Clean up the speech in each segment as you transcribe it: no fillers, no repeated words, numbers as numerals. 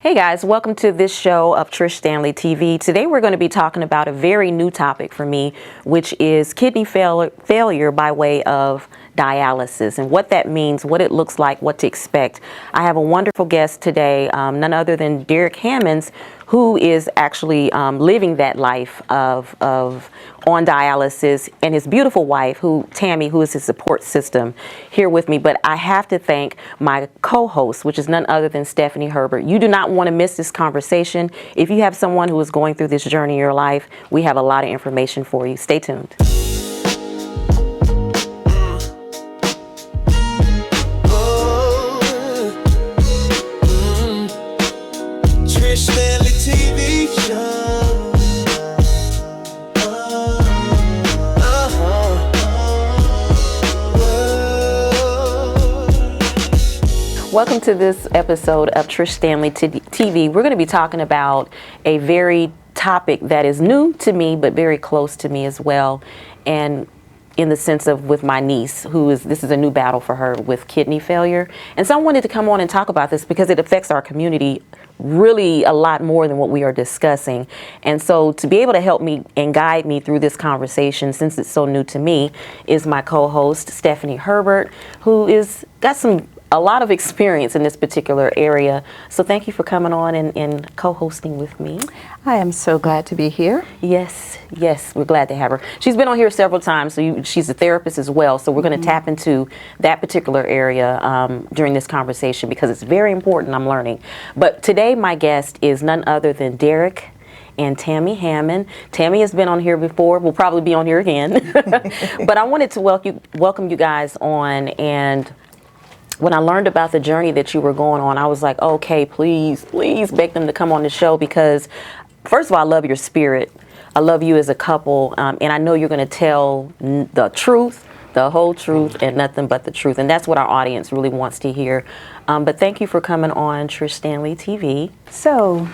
Hey guys, welcome to this show of Trish Standley TV. Today we're going to be talking about a very new topic for me, which is kidney failure by way of dialysis and what that means, what it looks like, what to expect. I have a wonderful guest today, none other than Derek Hammonds, who is actually living that life of on dialysis, and his beautiful wife, Tammy, who is his support system, here with me. But I have to thank my co-host, which is none other than Stephanie Herbert. You do not want to miss this conversation. If you have someone who is going through this journey in your life, we have a lot of information for you. Stay tuned. Trish Standley TV show. Welcome to this episode of Trish Standley TV. We're going to be talking about a very topic that is new to me, but very close to me as well. And in the sense of with my niece, this is a new battle for her with kidney failure. And so I wanted to come on and talk about this because it affects our community really a lot more than what we are discussing. And so to be able to help me and guide me through this conversation, since it's so new to me, is my co-host, Stephanie Herbert, who got a lot of experience in this particular area. So thank you for coming on and co-hosting with me. I am so glad to be here. Yes, we're glad to have her. She's been on here several times, so she's a therapist as well. So we're going to tap into that particular area during this conversation because it's very important, I'm learning. But today my guest is none other than Derek and Tammy Hammond. Tammy has been on here before, will probably be on here again. But I wanted to welcome you guys on, and when I learned about the journey that you were going on, I was like, okay, please beg them to come on the show because, first of all, I love your spirit. I love you as a couple, and I know you're going to tell the truth, the whole truth, and nothing but the truth. And that's what our audience really wants to hear. But thank you for coming on Trish Standley TV. So,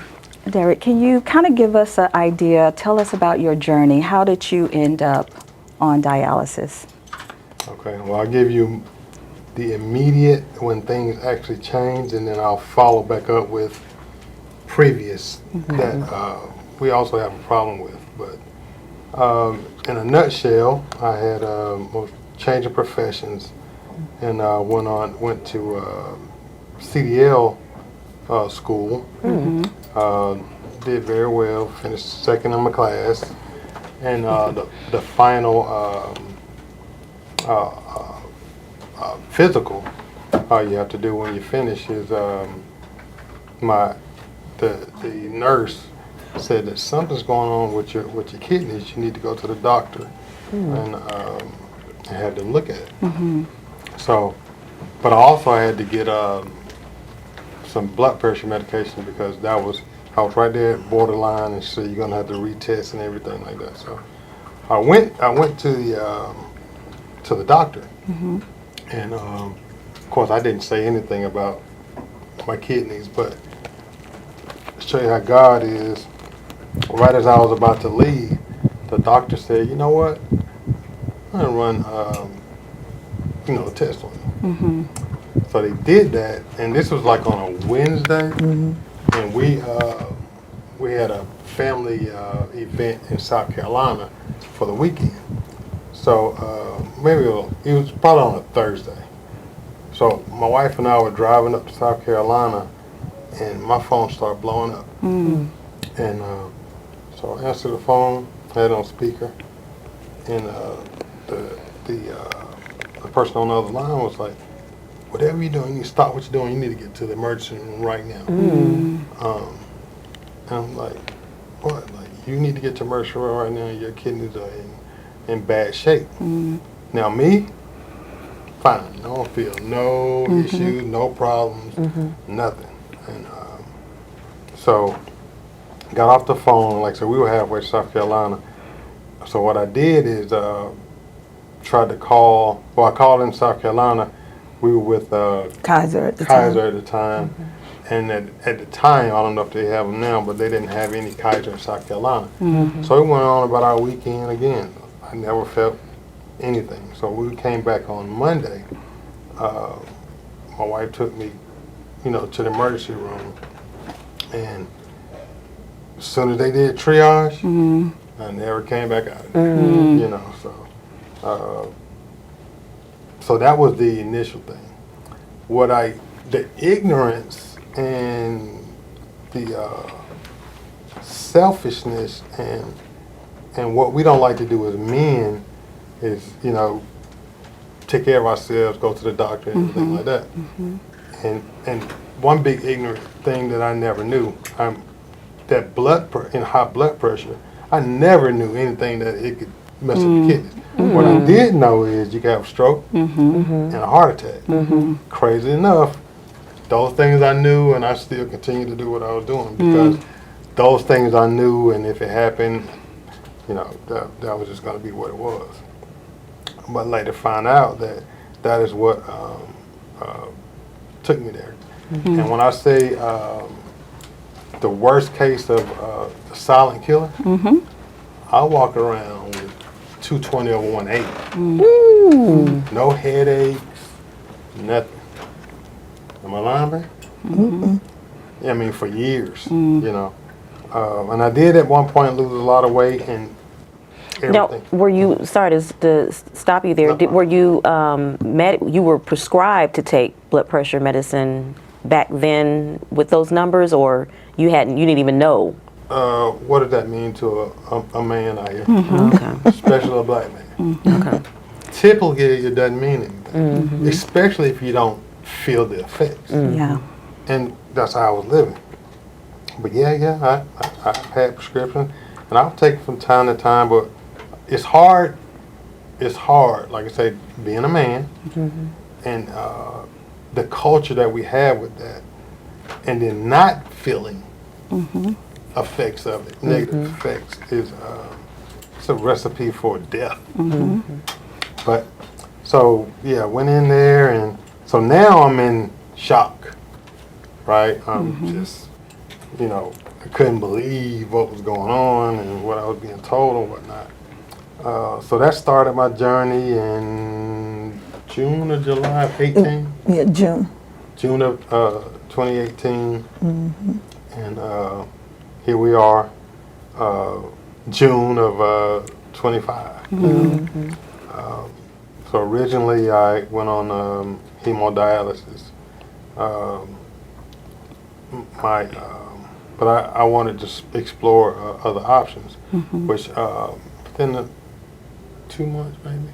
Derek, can you kind of give us an idea, tell us about your journey. How did you end up on dialysis? Okay, well, I'll give you the immediate when things actually change, and then I'll follow back up with previous that we also have a problem with. But in a nutshell, I had a change of professions and went to CDL school. Did very well, finished second in my class, and the final physical you have to do when you finish is the nurse said that something's going on with your kidneys. You need to go to the doctor, and I had to look at it. So, but I also had to get some blood pressure medication because I was right there at borderline, and so you're gonna have to retest and everything like that. So I went to the doctor. And of course, I didn't say anything about my kidneys, but to show you how God is, right as I was about to leave, the doctor said, you know what, I'm going to run, a test on you. So they did that, and this was like on a Wednesday, and we had a family event in South Carolina for the weekend. So maybe it was probably on a Thursday. So my wife and I were driving up to South Carolina, and my phone started blowing up. And so I answered the phone, had it on speaker, and the person on the other line was like, "Whatever you're doing, you need to stop what you're doing. You need to get to the emergency room right now." And I'm like, "What? Like you need to get to the emergency room right now. Your kidneys are in bad shape." Now me, fine, I don't feel no issues, no problems, nothing. And so got off the phone, like I said, we were halfway to South Carolina. So what I did is tried to call, I called in South Carolina. We were with Kaiser at the time. And at the time, I don't know if they have them now, but they didn't have any Kaiser in South Carolina. So it went on about our weekend again. I never felt anything. So we came back on Monday. My wife took me, to the emergency room. And as soon as they did triage, I never came back out of there. You know, so that was the initial thing. The ignorance and the selfishness and what we don't like to do as men is, you know, take care of ourselves, go to the doctor and everything like that. And one big ignorant thing that I never knew, that high blood pressure, I never knew anything that it could mess up the kidneys. What I did know is you could have a stroke and a heart attack. Crazy enough, those things I knew, and I still continue to do what I was doing because those things I knew, and if it happened, you know, that was just going to be what it was. But later find out that is what took me there. And when I say the worst case of the silent killer, I walk around with 220 over 180. No headaches, nothing. Am I lying, man? Yeah, I mean, for years, you know. And I did at one point lose a lot of weight and everything. Now, were you, sorry to stop you there, were you, you were prescribed to take blood pressure medicine back then with those numbers, or you didn't even know? What does that mean to a man out here? Okay. Especially a black man. Okay. Typically, it doesn't mean anything, especially if you don't feel the effects. Yeah. And that's how I was living. But I had prescription, and I'll take it from time to time, but it's hard, like I say, being a man, and the culture that we have with that, and then not feeling effects of it, negative effects, is it's a recipe for death. But, so, yeah, went in there, and so now I'm in shock, right? I'm just, you know, I couldn't believe what was going on and what I was being told and whatnot. So that started my journey in June or July of 18? Yeah, June. June of 2018. And here we are, June of 25. So originally I went on hemodialysis. But I wanted to explore other options, which within 2 months, maybe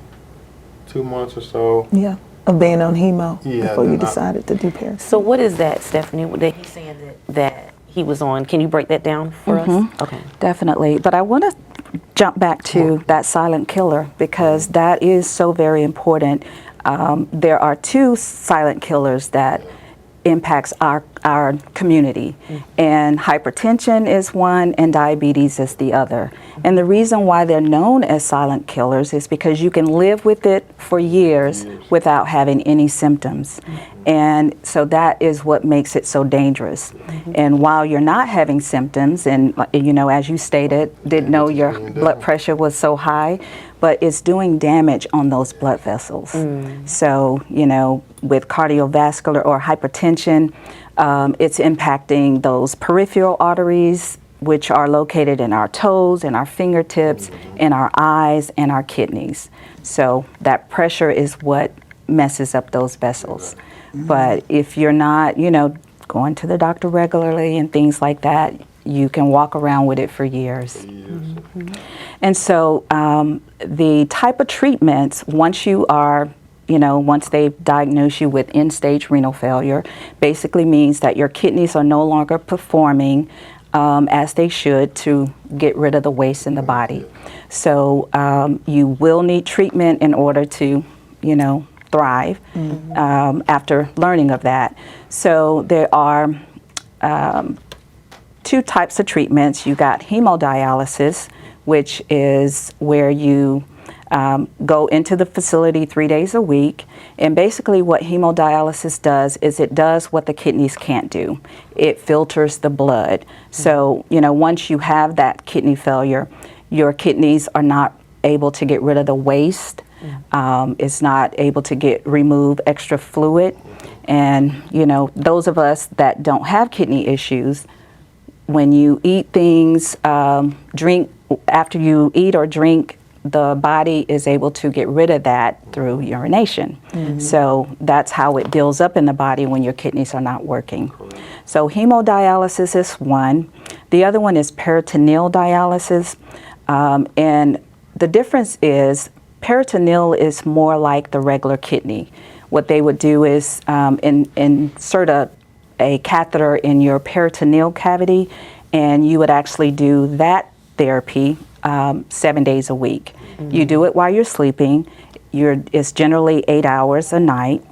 2 months or so. Yeah, of being on hemo Yeah, before you then decided to do Paris. So what is that, Stephanie? That he's saying that he was on. Can you break that down for us? Okay. Definitely. But I want to jump back to that silent killer, because that is so very important. There are two silent killers that impacts our community, and hypertension is one and diabetes is the other. And the reason why they're known as silent killers is because you can live with it for years without having any symptoms. And so that is what makes it so dangerous. And while you're not having symptoms, and you know, as you stated, didn't know your blood pressure was so high, but it's doing damage on those blood vessels. So, you know, with cardiovascular or hypertension, it's impacting those peripheral arteries, which are located in our toes, in our fingertips, in our eyes, and our kidneys. So that pressure is what messes up those vessels. But if you're not, you know, going to the doctor regularly and things like that, you can walk around with it for years. And so the type of treatments, once you are, you know, once they diagnose you with end-stage renal failure, basically means that your kidneys are no longer performing as they should to get rid of the waste in the body. So you will need treatment in order to, you know, thrive after learning of that. So there are two types of treatments. You got hemodialysis, which is where you go into the facility 3 days a week, and basically what hemodialysis does is it does what the kidneys can't do. It filters the blood. So, you know, once you have that kidney failure, your kidneys are not able to get rid of the waste. It's not able to remove extra fluid. And, you know, those of us that don't have kidney issues, when you eat things, drink, after you eat or drink, the body is able to get rid of that through urination. So that's how it builds up in the body when your kidneys are not working. So hemodialysis is one. The other one is peritoneal dialysis. And the difference is peritoneal is more like the regular kidney. What they would do is insert a catheter in your peritoneal cavity, and you would actually do that therapy 7 days a week. You do it while you're sleeping. It's generally 8 hours a night,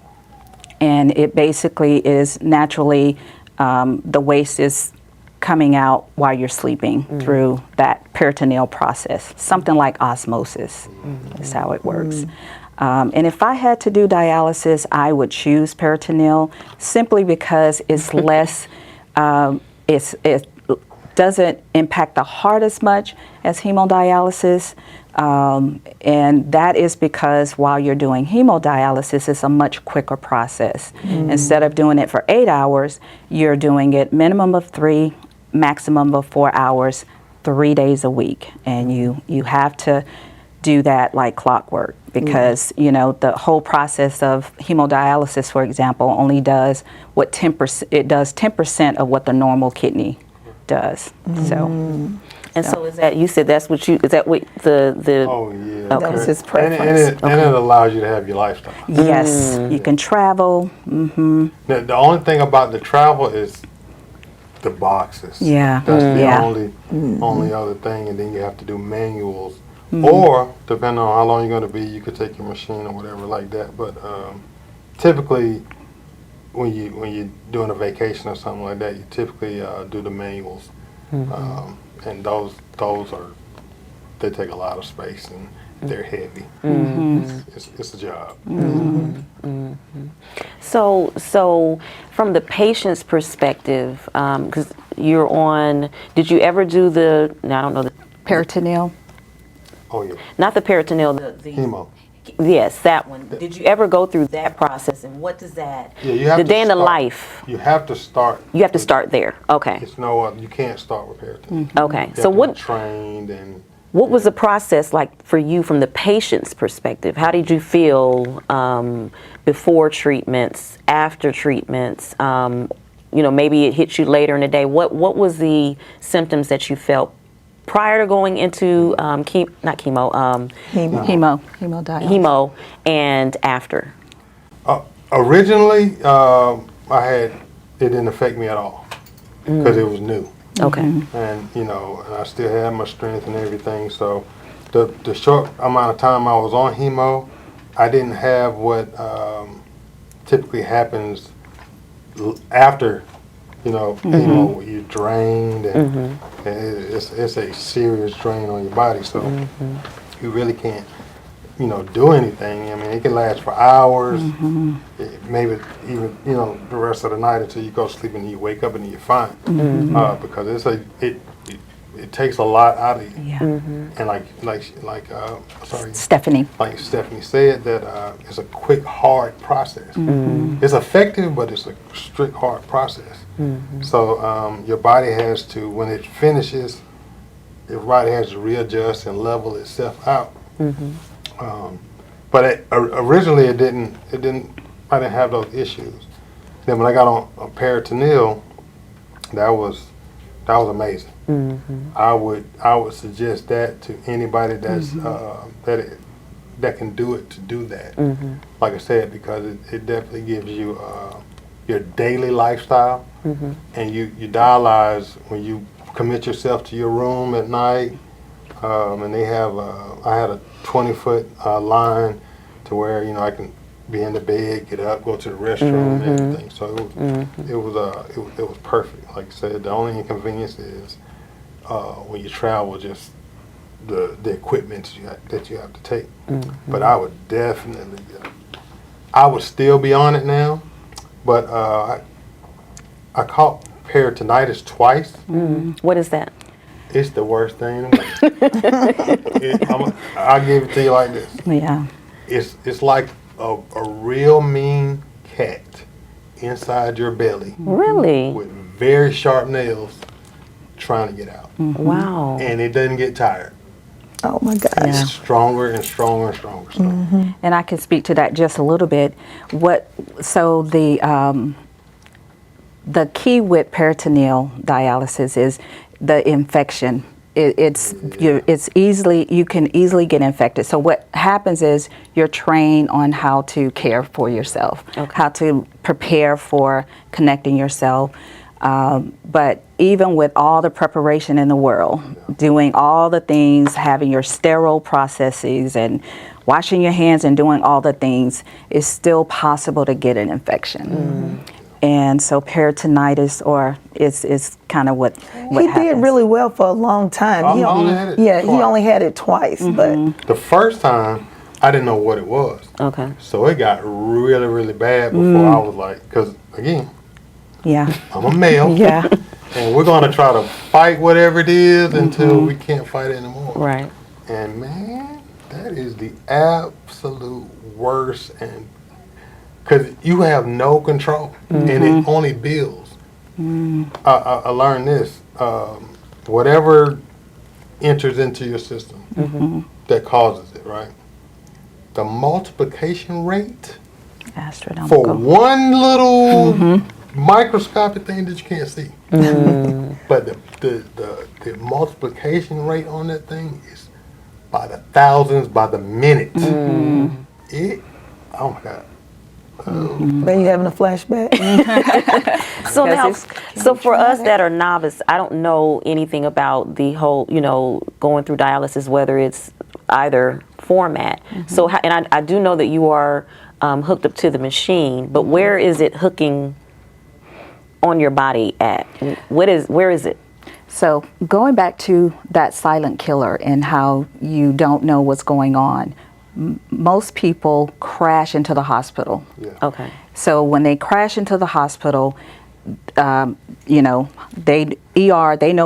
and it basically is naturally the waste is coming out while you're sleeping through that peritoneal process. Something like osmosis is how it works. And if I had to do dialysis, I would choose peritoneal simply because it's less, it doesn't impact the heart as much as hemodialysis. And that is because while you're doing hemodialysis, it's a much quicker process. Instead of doing it for 8 hours, you're doing it minimum of 3, maximum of 4 hours, 3 days a week. And you have to do that like clockwork because, you know, the whole process of hemodialysis, for example, only does what 10%, it does 10% of what the normal kidney does. So is that, you said that's what you, is that what the Oh, yeah. Okay. That was his And preference. it allows you to have your lifestyle. Yes, you can travel. The only thing about the travel is the boxes. Yeah. That's the Yeah. only other thing, and then you have to do manuals. Or, depending on how long you're going to be, you could take your machine or whatever like that. But typically, when you're doing a vacation or something like that, you typically do the manuals. And those are, they take a lot of space and they're heavy. It's a job. So from the patient's perspective, because you're on, did you ever do I don't know, the Peritoneal. Oh, yeah. not the peritoneal, the Hemo. Yes, that one. Did you ever go through that process, and what does that, Yeah, you have the to day in the start- life, You have to start. you have to start there. Okay. It's you can't start with peritoneal. Okay. You So have to be what trained and What was the process like for you from the patient's perspective? How did you feel before treatments, after treatments? You know, maybe it hit you later in the day. What was the symptoms that you felt prior to going into hemodialysis, and after? Originally, it didn't affect me at all because it was new. Okay. And, you know, and I still had my strength and everything. So the short amount of time I was on hemo, I didn't have what typically happens after, you know, hemo, you're drained and it's a serious drain on your body. So you really can't, you know, do anything. I mean, it can last for hours, maybe even, you know, the rest of the night until you go to sleep and you wake up and you're fine. Because it takes a lot out of you. Yeah. And like Stephanie. like Stephanie said, that it's a quick, hard process. It's effective, but it's a strict, hard process. So your body has to, when it finishes, your body has to readjust and level itself out. But originally I didn't have those issues. Then when I got on peritoneal, that was amazing. I would suggest that to anybody that's that can do it, to do that. Like I said, because it definitely gives you your daily lifestyle, and you dialyze when you commit yourself to your room at night. And they have I had a 20-foot line to where, you know, I can be in the bed, get up, go to the restroom, and everything. So it was perfect. Like I said, the only inconvenience is when you travel, just the equipment that you have to take. But I would definitely, I would still be on it now. But I caught peritonitis twice. What is that? It's the worst thing in the world. I'll give it to you like this. Yeah. It's like a real mean cat inside your belly Really? with very sharp nails, trying to get out. Wow. And it doesn't get tired. Oh my gosh. Yeah. It's stronger and stronger and stronger. And I can speak to that just a little bit. So the key with peritoneal dialysis is the infection. It's easily, you can easily get infected. So what happens is you're trained on how to care for yourself, how to prepare for connecting yourself. But even with all the preparation in the world, doing all the things, having your sterile processes and washing your hands and doing all the things, it's still possible to get an infection. And so peritonitis is kind of what He happens. did really well for a long time. I only had it He twice. only had it twice, but The first time, I didn't know what it was. Okay. So it got really, really bad before I was like, because again, Yeah. I'm a male. Yeah. And we're going to try to fight whatever it is until we can't fight it anymore. Right. And man, that is the absolute worst. And because you have no control and it only builds. I learned this. Whatever enters into your system that causes it, right? The multiplication rate for Astronomical. one little microscopic thing that you can't see. But the multiplication rate on that thing is by the thousands, by the minute. It, oh my God. are you having a flashback? So now, it's so for us that are novice, I don't know anything about the whole, going through dialysis, whether it's either format. So, and I do know that you are hooked up to the machine, but where is it hooking on your body at? Where is it? So going back to that silent killer and how you don't know what's going on, most people crash into the hospital. Yeah. Okay. So when they crash into the hospital, they know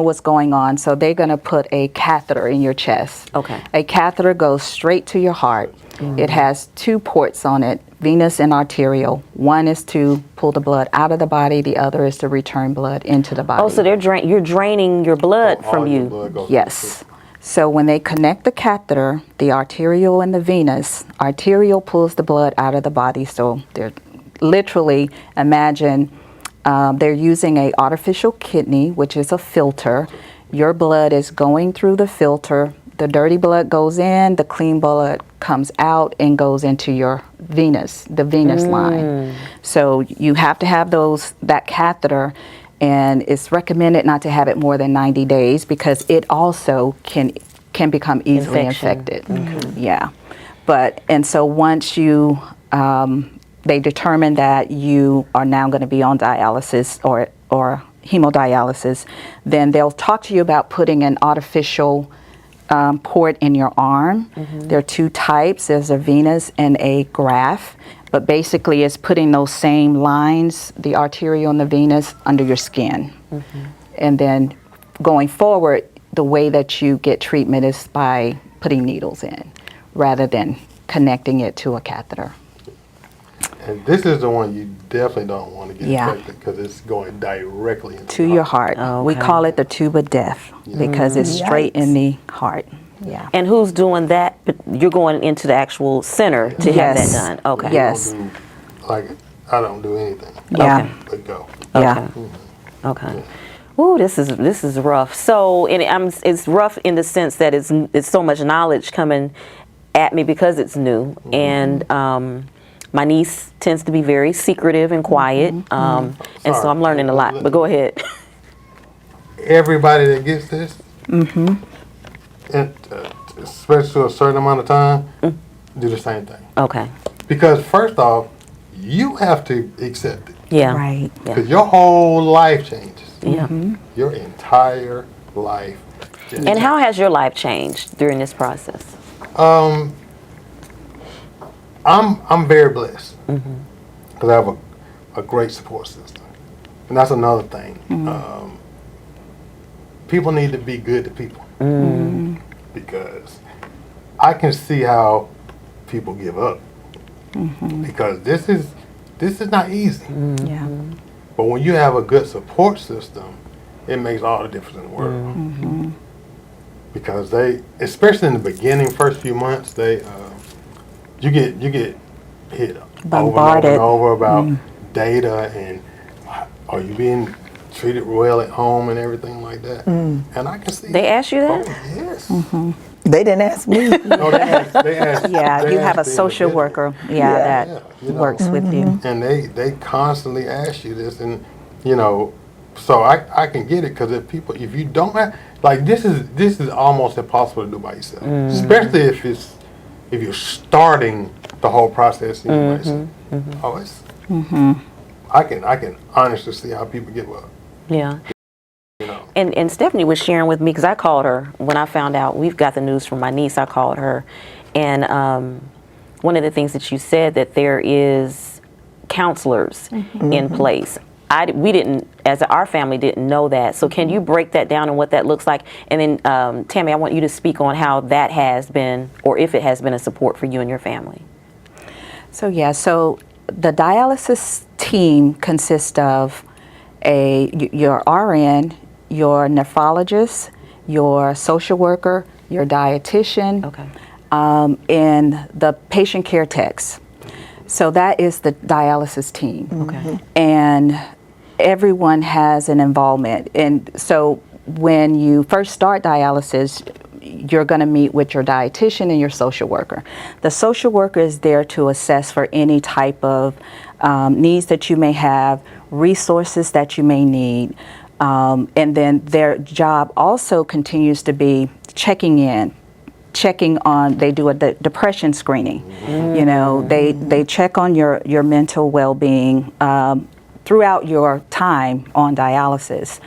what's going on, so they're going to put a catheter in your chest. Okay. A catheter goes straight to your heart. It has 2 ports on it, venous and arterial. One is to pull the blood out of the body, the other is to return blood into the body. Oh, so you're draining your blood All from your you. blood goes to the Yes. system. So when they connect the catheter, the arterial and the venous, arterial pulls the blood out of the body. So they're literally, imagine they're using a artificial kidney, which is a filter. Your blood is going through the filter. The dirty blood goes in, the clean blood comes out and goes into your venous, the venous line. So you have to have that catheter, and it's recommended not to have it more than 90 days because it also can become easily infected. Yeah. And so once you, they determine that you are now going to be on dialysis or hemodialysis, then they'll talk to you about putting an artificial port in your arm. There are 2 types. There's a venous and a graft. But basically it's putting those same lines, the arterial and the venous, under your skin. And then going forward, the way that you get treatment is by putting needles in rather than connecting it to a catheter. And this is the one you definitely don't want to get Yeah. infected because it's going directly into To your heart. Oh, We okay. call it the tube of death because it's straight in the heart. Yeah. And who's doing that? But you're going into the actual center to have that Yes. done. Okay. Yes. I don't do anything. Yeah. Okay. But go. Yeah. Okay. Ooh, this is rough. So, and it's rough in the sense that it's so much knowledge coming at me because it's new, and my niece tends to be very secretive and quiet, and so Sorry. I'm learning a lot. But go ahead. Everybody that gets this, and especially to a certain amount of time, do the same thing. Okay. Because first off, you have to accept it. Yeah. Right. Because your whole life changes. Yeah. Your entire life. just And how has your life changed during this process? I'm very blessed because I have a great support system, and that's another thing. People need to be good to people because I can see how people give up because this is not easy. Yeah. But when you have a good support system, it makes all the difference in the world. Because they, especially in the beginning, first few months, they you get hit Bombarded. over about data and are you being treated well at home and everything like that. And I can see They ask you that? Oh, yes. They didn't ask me. No, they ask, Yeah, they you have a ask the social individual. worker, Yeah. that you know. works with you. And they constantly ask you this, and you know, so I can get it, because if you don't have, like, this is almost impossible to do by yourself, especially if you're starting the whole process by yourself. Oh, it's I can honestly see how people give up. Yeah. You know. And Stephanie was sharing with me, because I called her when I found out we've got the news from my niece. I called her, and one of the things that you said, that there is counselors in place. We didn't, as our family, didn't know that. So can you break that down and what that looks like? And then Tammy, I want you to speak on how that has been, or if it has been, a support for you and your family. So the dialysis team consists of your RN, your nephrologist, your social worker, your dietitian, Okay. and the patient care techs. So that is the dialysis team. Okay. And everyone has an involvement. And so when you first start dialysis, you're going to meet with your dietitian and your social worker. The social worker is there to assess for any type of needs that you may have, resources that you may need, and then their job also continues to be checking on, they do a depression screening. You know, they check on your mental well-being throughout your time on dialysis.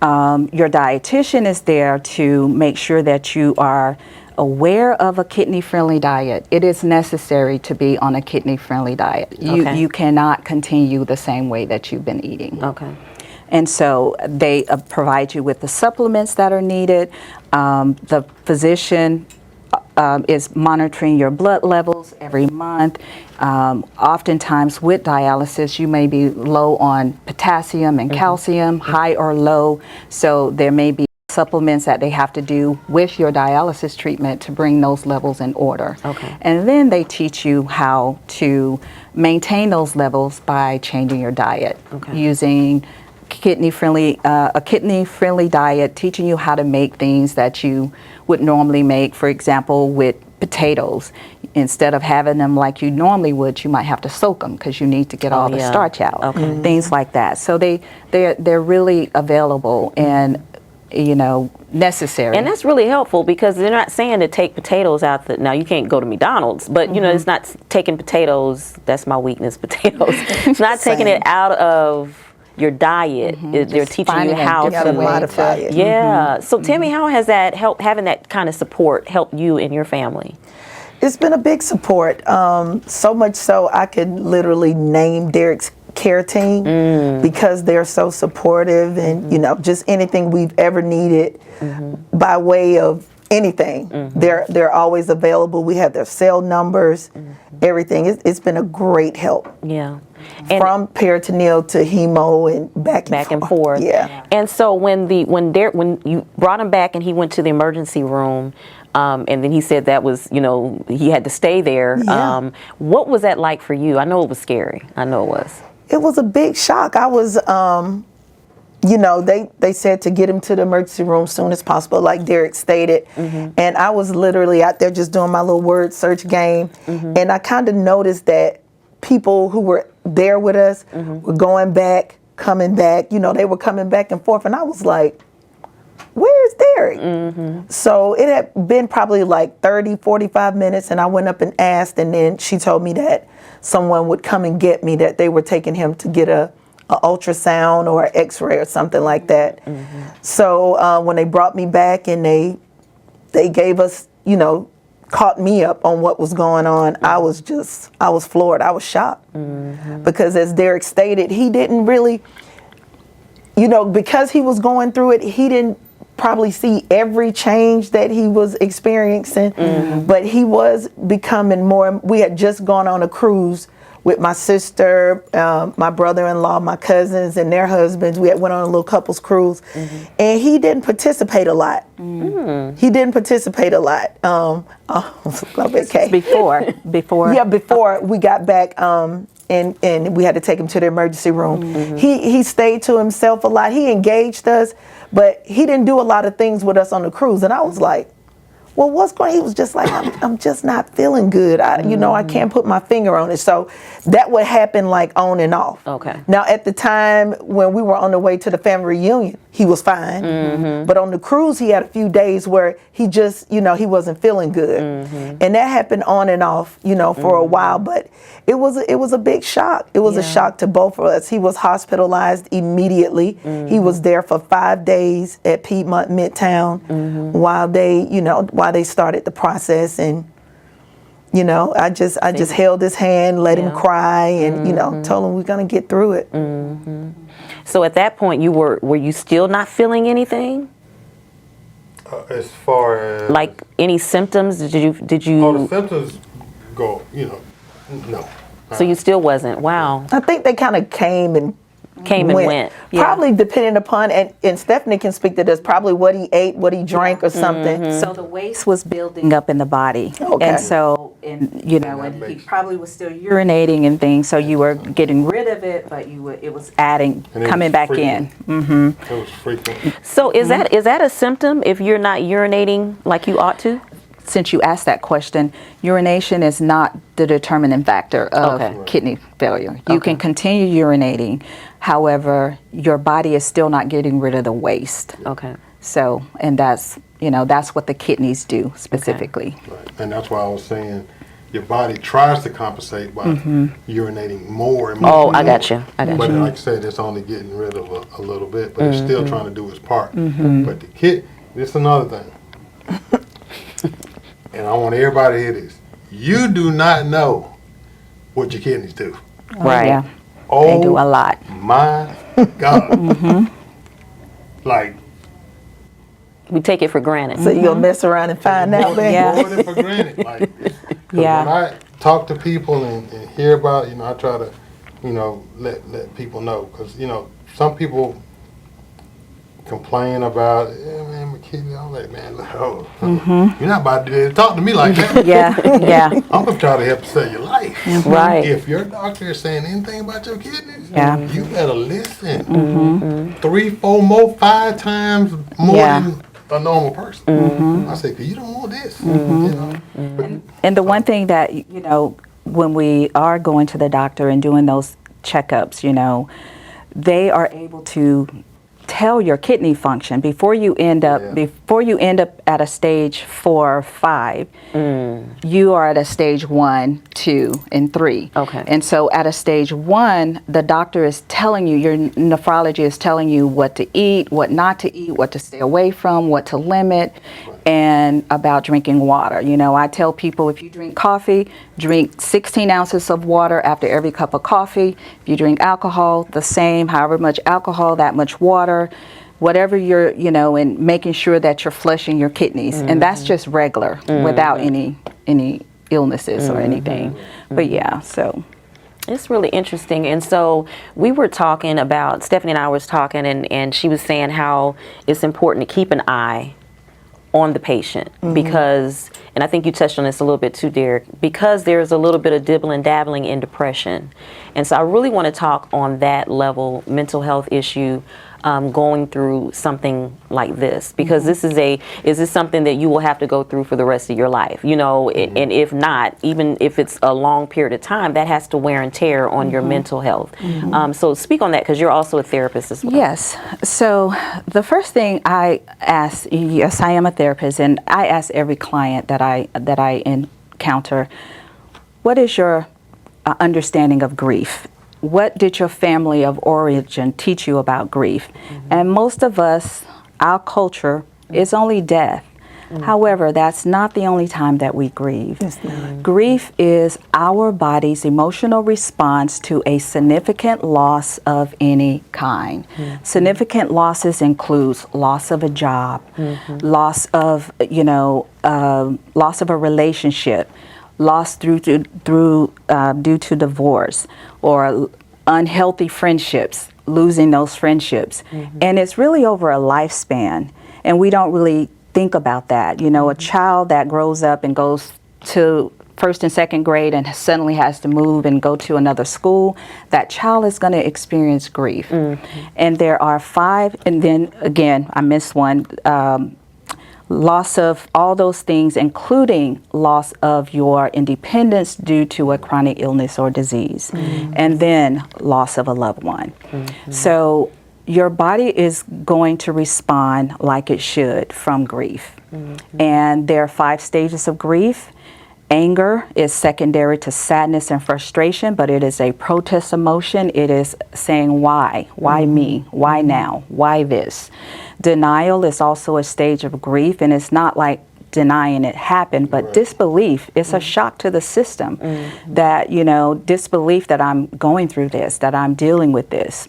Your dietitian is there to make sure that you are aware of a kidney-friendly diet. It is necessary to be on a kidney-friendly diet. Okay. You cannot continue the same way that you've been eating. Okay. And so they provide you with the supplements that are needed. The physician is monitoring your blood levels every month. Oftentimes with dialysis, you may be low on potassium and calcium, high or low. So there may be supplements that they have to do with your dialysis treatment to bring those levels in order. Okay. And then they teach you how to maintain those levels by changing your diet, using a kidney-friendly diet, teaching you how to make things that you would normally make. For example, with potatoes, instead of having them like you normally would, you might have to soak them because you need to get all the starch out. Okay. Things like that. So they're really available and necessary. And that's really helpful, because they're not saying to take potatoes out. Now, you can't go to McDonald's, but you know, it's not taking potatoes. That's my weakness, potatoes. It's not taking it out of your diet. They're teaching you how to modify it. Yeah. So tell me, how has that helped, having that kind of support helped you and your family? It's been a big support, so much so I could literally name Derek's care team because they're so supportive, and just anything we've ever needed by way of anything, they're always available. We have their cell numbers, everything. It's been a great help. Yeah. From peritoneal to hemo and back and forth. Yeah. And so when you brought him back and he went to the emergency room, and then he said that was, he had to stay there. Yeah. What was that like for you? I know it was scary. I know it was. It was a big shock. I was, they said to get him to the emergency room as soon as possible, like Derek stated. And I was literally out there just doing my little word search game. And I kind of noticed that people who were there with us were going back, coming back. They were coming back and forth. And I was like, where's Derek? So it had been probably like 30, 45 minutes. And I went up and asked. And then she told me that someone would come and get me, that they were taking him to get a ultrasound or an x-ray or something like that. So when they brought me back and they gave us, caught me up on what was going on, I was floored. I was shocked. Because as Derek stated, he didn't really, because he was going through it, he didn't probably see every change that he was experiencing, but he was becoming more. We had just gone on a cruise with my sister, my brother-in-law, my cousins, and their husbands. We went on a little couples cruise, and he didn't participate a lot. He didn't participate a lot. Before. Yeah, before we got back, and we had to take him to the emergency room. He stayed to himself a lot. He engaged us, but he didn't do a lot of things with us on the cruise. And I was like, well, what's going on? He was just like, I'm just not feeling good. I can't put my finger on it. So that would happen like on and off. Okay. Now, at the time when we were on the way to the family reunion, he was fine. But on the cruise, he had a few days where he just, he wasn't feeling good. And that happened on and off, for a while. But it was a big shock. It was a shock to both of us. He was hospitalized immediately. He was there for 5 days at Piedmont Midtown while they started the process. And I just held his hand, let him cry, and told him we're gonna get through it. So at that point, were you still not feeling anything? As far as Like any symptoms? Did you? oh, the symptoms go, no. So you still wasn't. Wow. I think they kind of came and went. Probably depending upon, and Stephanie can speak to this, probably what he ate, what he drank, or something. So the waste was building up in the body. Okay. And so, and he probably was still urinating and things, so you were getting rid of it, but it was And it coming was back frequent. in. It was frequent. So is that a symptom if you're not urinating like you ought to? Since you asked that question, urination is not the determining factor of Okay. kidney failure. You can continue urinating, however, your body is still not getting rid of the waste. Okay. So, and that's what the kidneys do specifically. Right. And that's why I was saying your body tries to compensate by urinating more and more. Oh, and I more. got you. I got But you. like I said, it's only getting rid of a little bit, but it's still trying to do its part. But the this is another thing. And I want everybody to hear this. You do not know what your kidneys do. Right. Yeah, Oh, they do a lot. my God. Like, We take it for granted. So you're gonna mess around and find out, man. Yeah. more than for granted. Like, 'cause Yeah. when I talk to people and hear about, I try to, let people know. Because, some people complain about, yeah, man, my kidney. I'm like, man, you're not about to talk to me like that. Yeah, yeah. I'm gonna try to help save your life. Right. If your doctor is saying anything about your kidneys, Yeah. you better listen. 3, 4 more, 5 times more Yeah. than a normal person. I say, 'cause you don't want this. But And the one thing that, when we are going to the doctor and doing those checkups, they are able to tell your kidney function before you end up at a stage 4 or 5. You are at a stage 1, 2, and 3. Okay. And so at a stage 1, the doctor is telling you, your nephrology is telling you what to eat, what not to eat, what to stay away from, what to limit, and about drinking water. I tell people, if you drink coffee, drink 16 ounces of water after every cup of coffee. If you drink alcohol, the same, however much alcohol, that much water. Whatever you're, and making sure that you're flushing your kidneys. And that's just regular without any illnesses or anything. But yeah, so. It's really interesting. And so we were talking about, Stephanie and I was talking, and she was saying how it's important to keep an eye on the patient because, and I think you touched on this a little bit too, Derek, because there's a little bit of dibbling dabbling in depression. And so I really want to talk on that level, mental health issue, going through something like this, because is this something that you will have to go through for the rest of your life, and if not, even if it's a long period of time, that has to wear and tear on your mental health. So speak on that, because you're also a therapist as well. Yes. So the first thing I ask, yes, I am a therapist, and I ask every client that I encounter, what is your understanding of grief? What did your family of origin teach you about grief? And most of us, our culture is only death. However, that's not the only time that we grieve. Grief is our body's emotional response to a significant loss of any kind. Significant losses includes loss of a job, loss of, loss of a relationship, loss due to divorce, or unhealthy friendships, losing those friendships. And it's really over a lifespan, and we don't really think about that. You know, a child that grows up and goes to first and second grade and suddenly has to move and go to another school, that child is going to experience grief. And there are 5, and then again, I missed one, loss of all those things, including loss of your independence due to a chronic illness or disease, and then loss of a loved one. So your body is going to respond like it should from grief. And there are 5 stages of grief. Anger is secondary to sadness and frustration, but it is a protest emotion. It is saying, why? Why me? Why now? Why this? Denial is also a stage of grief, and it's not like denying it happened, but disbelief is a shock to the system. That, you know, disbelief that I'm going through this, that I'm dealing with this.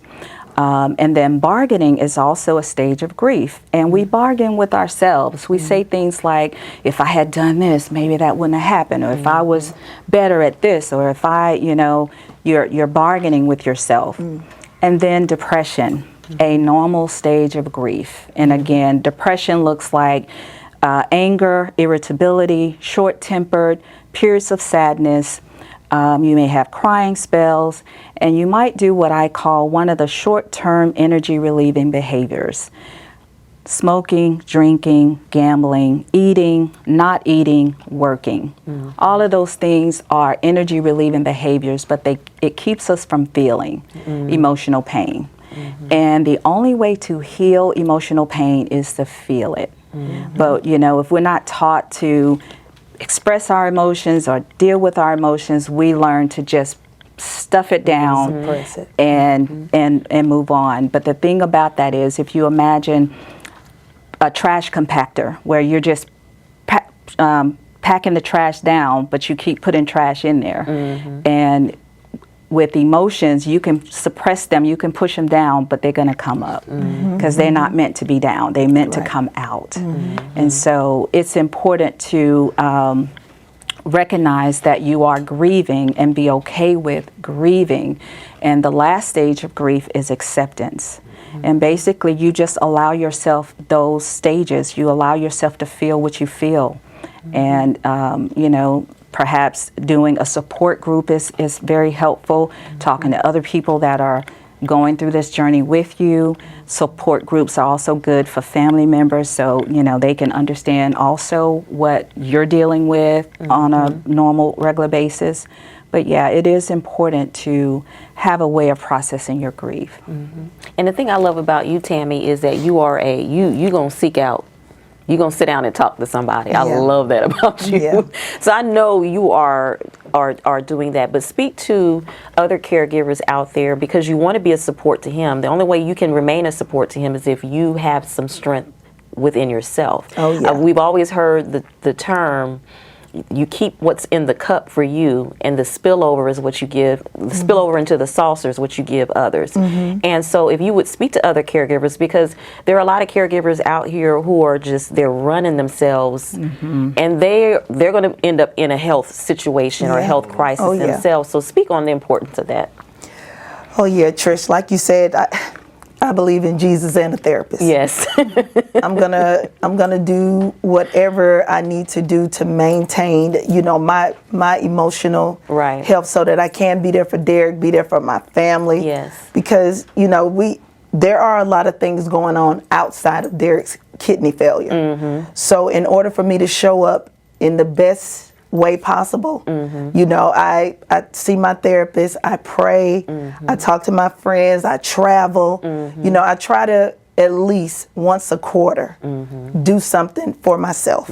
And then bargaining is also a stage of grief. And we bargain with ourselves. We say things like, if I had done this, maybe that wouldn't have happened. Or if I was better at this, or if I, you know, you're bargaining with yourself. And then depression, a normal stage of grief. And again, depression looks like anger, irritability, short-tempered, periods of sadness. You may have crying spells, and you might do what I call one of the short-term energy-relieving behaviors. Smoking, drinking, gambling, eating, not eating, working. All of those things are energy-relieving behaviors, but it keeps us from feeling emotional pain. And the only way to heal emotional pain is to feel it. But, you know, if we're not taught to express our emotions or deal with our emotions, we learn to just stuff it down, suppress it, and move on. But the thing about that is, if you imagine a trash compactor where you're just packing the trash down, but you keep putting trash in there, and with emotions, you can suppress them, you can push them down, but they're going to come up because they're not meant to be down. They're meant to come out. And so it's important to recognize that you are grieving and be okay with grieving. And the last stage of grief is acceptance. And basically, you just allow yourself those stages. You allow yourself to feel what you feel. And, you know, perhaps doing a support group is very helpful. Talking to other people that are going through this journey with you. Support groups are also good for family members, so, you know, they can understand also what you're dealing with on a normal, regular basis. But yeah, it is important to have a way of processing your grief. And the thing I love about you, Tammy, is that you are you're going to seek out, you're going to sit down and talk to somebody. I love that about you. So I know you are doing that, but speak to other caregivers out there, because you want to be a support to him. The only way you can remain a support to him is if you have some strength within yourself. We've always heard the term, you keep what's in the cup for you, and the spillover is what you give, the spillover into the saucer is what you give others. And so if you would speak to other caregivers, because there are a lot of caregivers out here who are just, they're running themselves, and they're going to end up in a health situation or a health crisis themselves. So speak on the importance of that. Oh yeah, Trish, like you said, I believe in Jesus and a therapist. Yes. I'm gonna do whatever I need to do to maintain, you know, my emotional health, so that I can be there for Derek, be there for my family. Yes. Because, you know, there are a lot of things going on outside of Derek's kidney failure. So in order for me to show up in the best way possible, you know, I see my therapist, I pray, I talk to my friends, I travel, you know, I try to at least once a quarter do something for myself.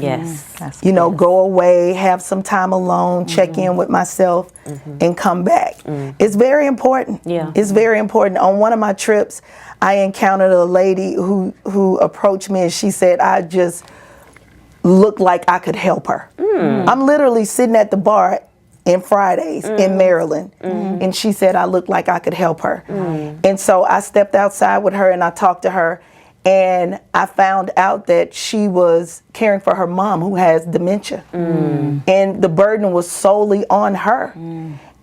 You know, go away, have some time alone, check in with myself, and come back. It's very important. It's very important. On one of my trips, I encountered a lady who approached me, and she said, I just looked like I could help her. I'm literally sitting at the bar in Fridays in Maryland, and she said I looked like I could help her. And so I stepped outside with her and I talked to her, And I found out that she was caring for her mom who has dementia. And the burden was solely on her.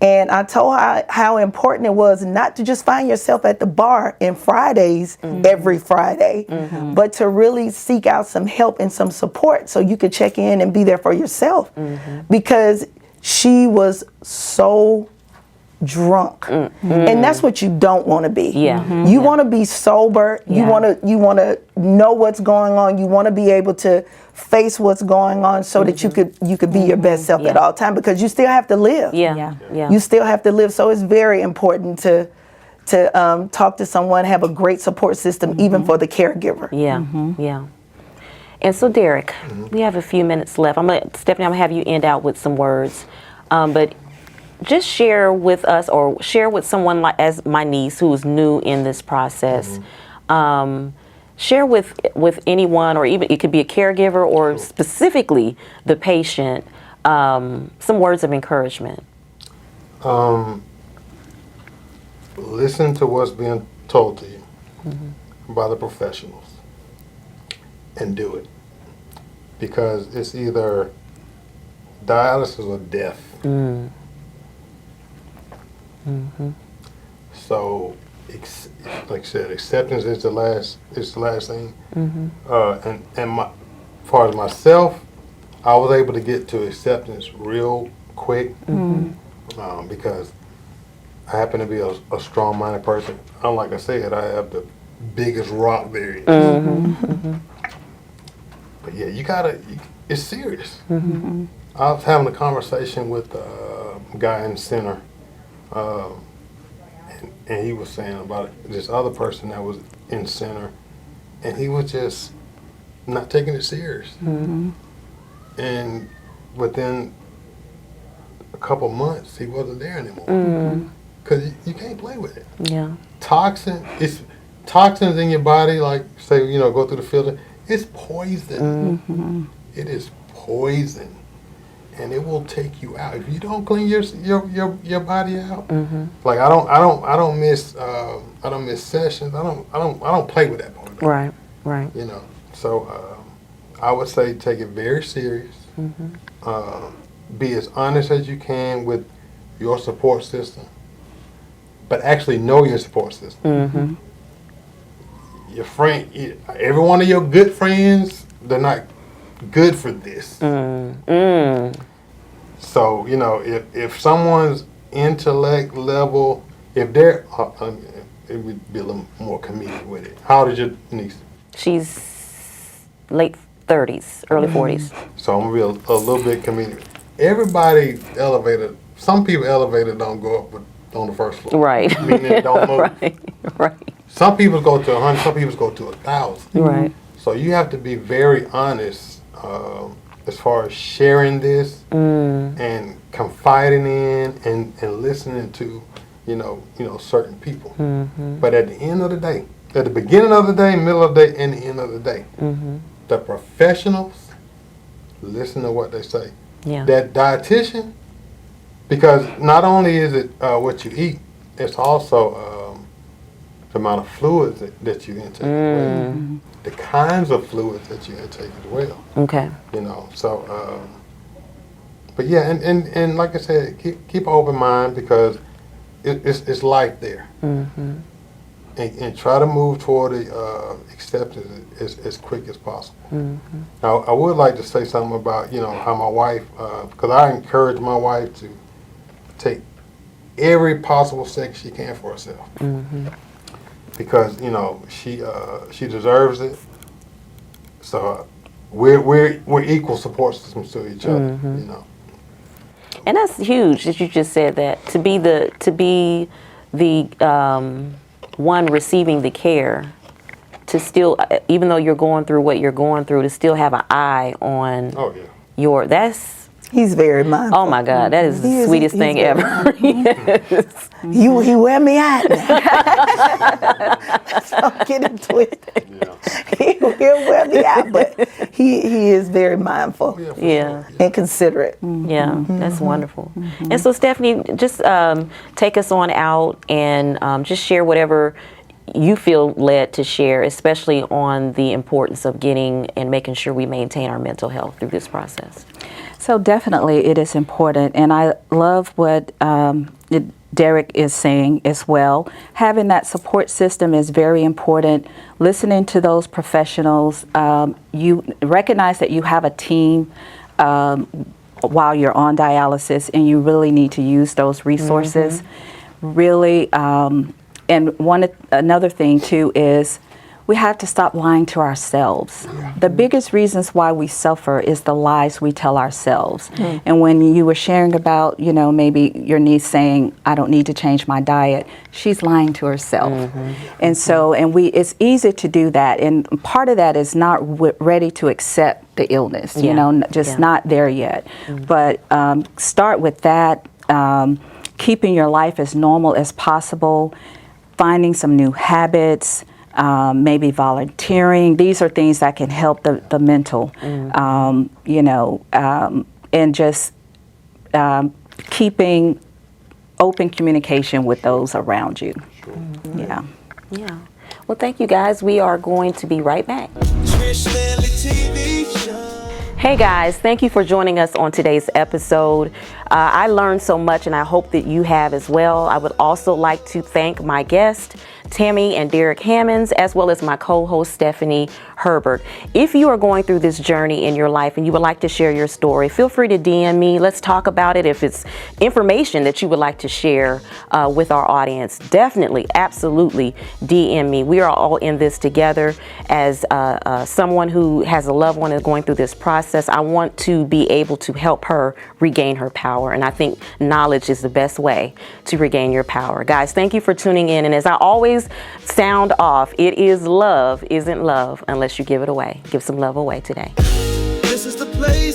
And I told her how important it was not to just find yourself at the bar in Fridays, every Friday, but to really seek out some help and some support so you could check in and be there for yourself. Because she was so drunk, and that's what you don't want to be. You want to be sober. You want to know what's going on. You want to be able to face what's going on so that you could be your best self at all time, because you still have to live. You still have to live. So it's very important to talk to someone, have a great support system, even for the caregiver. And so, Derek, we have a few minutes left. Stephanie, I'm gonna have you end out with some words, but just share with us, or share with someone like as my niece who is new in this process. Share with anyone, or even it could be a caregiver or specifically the patient, some words of encouragement. Listen to what's being told to you by the professionals and do it, because it's either dialysis or death. So, like I said, acceptance is the last thing. As far as myself, I was able to get to acceptance real quick because I happen to be a strong-minded person. Like I said, I have the biggest rock there is. But yeah, it's serious. I was having a conversation with a guy in center, and he was saying about this other person that was in center, and he was just not taking it serious. And within a couple months, he wasn't there anymore. Because you can't play with it. Toxins in your body, like say, go through the filter, it's poison. It is poison. And it will take you out if you don't clean your body out. Like I don't miss sessions. I don't play with that part. Right. So I would say take it very serious. Be as honest as you can with your support system, but actually know your support system. Your friend, every one of your good friends, they're not good for this. So, if someone's intellect level, if they're, it would be a little more comedic with it. How old is your niece? She's late 30s, early 40s. So I'm going to be a little bit comedic. Everybody elevator, some people elevator don't go up on the first floor. Right. Meaning it don't move. Right. Some people go to 100, some people go to 1,000. Right. So you have to be very honest as far as sharing this and confiding in and listening to, certain people. But at the end of the day, at the beginning of the day, middle of the day, and the end of the day, the professionals listen to what they say. That dietitian, because not only is it what you eat, it's also the amount of fluids that you intake as well. The kinds of fluids that you intake as well. Okay. So, but yeah, and like I said, keep an open mind, because it's life there. And try to move toward the acceptance as quick as possible. Now, I would like to say something about, how my wife, because I encourage my wife to take every possible second she can for herself. Because, she deserves it. So we're equal support systems to each other, And that's huge that you just said that, to be the one receiving the care, to still, even though you're going through what you're going through, to still have an eye on He's very mindful. Oh my God, that is the sweetest thing ever. Yes. He wear me out now. Don't get it twisted. He'll wear me out, but he is very mindful. And considerate. That's wonderful. And so, Stephanie, just take us on out and just share whatever you feel led to share, especially on the importance of getting and making sure we maintain our mental health through this process? So definitely it is important, and I love what Derek is saying as well. Having that support system is very important. Listening to those professionals, you recognize that you have a team while you're on dialysis, and you really need to use those resources. Really, and another thing too is we have to stop lying to ourselves. The biggest reasons why we suffer is the lies we tell ourselves. And when you were sharing about, you know, maybe your niece saying, I don't need to change my diet, she's lying to herself. And so, it's easy to do that. And part of that is not ready to accept the illness, you know, just not there yet. But start with that, keeping your life as normal as possible, finding some new habits, maybe volunteering. These are things that can help the mental, you know, and just keeping open communication with those around you. Yeah. Well, thank you guys. We are going to be right back. Trish Standley TV show. Hey guys, thank you for joining us on today's episode. I learned so much, and I hope that you have as well. I would also like to thank my guest, Tammy and Derek Hammonds, as well as my co-host, Stephanie Herbert. If you are going through this journey in your life and you would like to share your story, feel free to DM me. Let's talk about it. If it's information that you would like to share with our audience, definitely, absolutely DM me. We are all in this together. As someone who has a loved one and going through this process, I want to be able to help her regain her power. And I think knowledge is the best way to regain your power. Guys, thank you for tuning in. And as I always sound off, it is love isn't love unless you give it away. Give some love away today. This is the place.